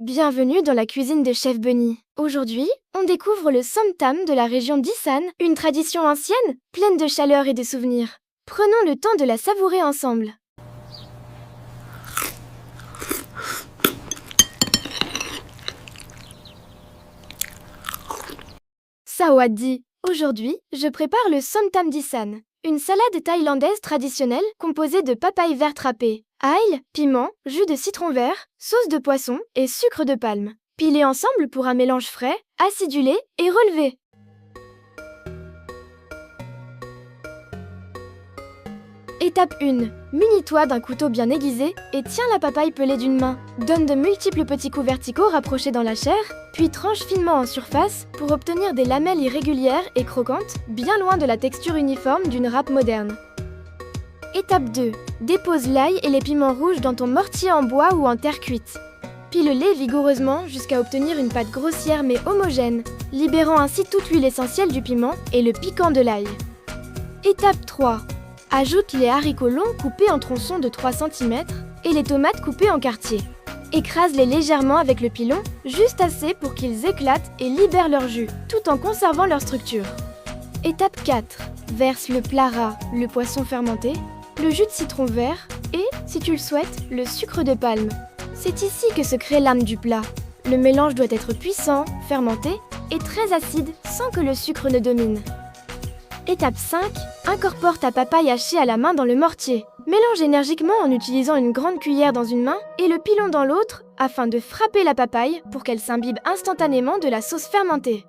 Bienvenue dans la cuisine de Chef Bunny. Aujourd'hui, on découvre le somtam de la région d'Isan, une tradition ancienne, pleine de chaleur et de souvenirs. Prenons le temps de la savourer ensemble. Sawadee. Aujourd'hui, je prépare le somtam d'Isan, une salade thaïlandaise traditionnelle composée de papaye verte râpée, ail, piment, jus de citron vert, sauce de poisson et sucre de palme. Pilés ensemble pour un mélange frais, acidulé et relevé. Étape 1. Munis-toi d'un couteau bien aiguisé et tiens la papaye pelée d'une main. Donne de multiples petits coups verticaux rapprochés dans la chair, puis tranche finement en surface pour obtenir des lamelles irrégulières et croquantes, bien loin de la texture uniforme d'une râpe moderne. Étape 2. Dépose l'ail et les piments rouges dans ton mortier en bois ou en terre cuite. Pile-les vigoureusement jusqu'à obtenir une pâte grossière mais homogène, libérant ainsi toute l'huile essentielle du piment et le piquant de l'ail. Étape 3. Ajoute les haricots longs coupés en tronçons de 3 cm et les tomates coupées en quartiers. Écrase-les légèrement avec le pilon, juste assez pour qu'ils éclatent et libèrent leur jus, tout en conservant leur structure. Étape 4. Verse le plat ras, le poisson fermenté, le jus de citron vert et, si tu le souhaites, le sucre de palme. C'est ici que se crée l'âme du plat. Le mélange doit être puissant, fermenté et très acide sans que le sucre ne domine. Étape 5. Incorpore ta papaye hachée à la main dans le mortier. Mélange énergiquement en utilisant une grande cuillère dans une main et le pilon dans l'autre afin de frapper la papaye pour qu'elle s'imbibe instantanément de la sauce fermentée.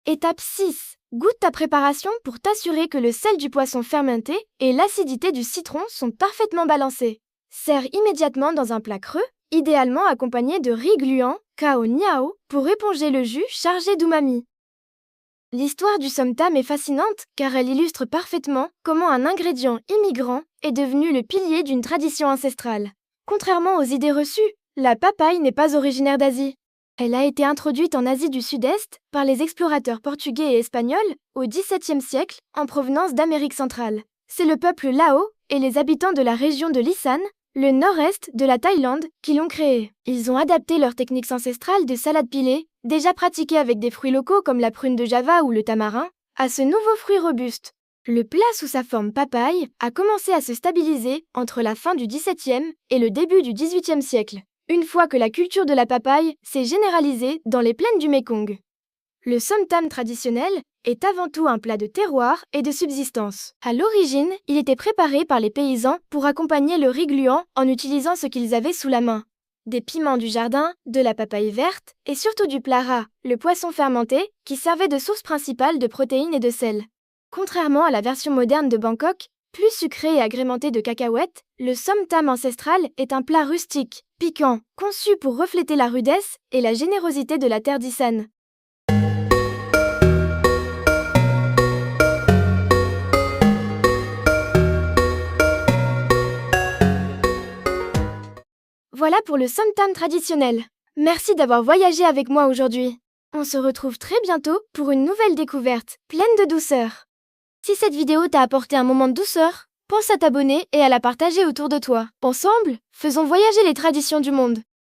Étape 6. Goûte ta préparation pour t'assurer que le sel du poisson fermenté et l'acidité du citron sont parfaitement balancés. Sers immédiatement dans un plat creux, idéalement accompagné de riz gluant, kao niao, pour éponger le jus chargé d'umami. L'histoire du somtam est fascinante car elle illustre parfaitement comment un ingrédient immigrant est devenu le pilier d'une tradition ancestrale. Contrairement aux idées reçues, la papaye n'est pas originaire d'Asie. Elle a été introduite en Asie du Sud-Est par les explorateurs portugais et espagnols au XVIIe siècle en provenance d'Amérique centrale. C'est le peuple Lao et les habitants de la région de l'Isan, le nord-est de la Thaïlande, qui l'ont créée. Ils ont adapté leurs techniques ancestrales de salade pilée, déjà pratiquée avec des fruits locaux comme la prune de Java ou le tamarin, à ce nouveau fruit robuste. Le plat sous sa forme papaye a commencé à se stabiliser entre la fin du XVIIe et le début du XVIIIe siècle, une fois que la culture de la papaye s'est généralisée dans les plaines du Mékong. Le somtam traditionnel est avant tout un plat de terroir et de subsistance. À l'origine, il était préparé par les paysans pour accompagner le riz gluant en utilisant ce qu'ils avaient sous la main. Des piments du jardin, de la papaye verte et surtout du plat ras, le poisson fermenté, qui servait de source principale de protéines et de sel. Contrairement à la version moderne de Bangkok, plus sucré et agrémenté de cacahuètes, le somtam ancestral est un plat rustique, piquant, conçu pour refléter la rudesse et la générosité de la terre d'Isan. Voilà pour le somtam traditionnel. Merci d'avoir voyagé avec moi aujourd'hui. On se retrouve très bientôt pour une nouvelle découverte, pleine de douceur. Si cette vidéo t'a apporté un moment de douceur, pense à t'abonner et à la partager autour de toi. Ensemble, faisons voyager les traditions du monde.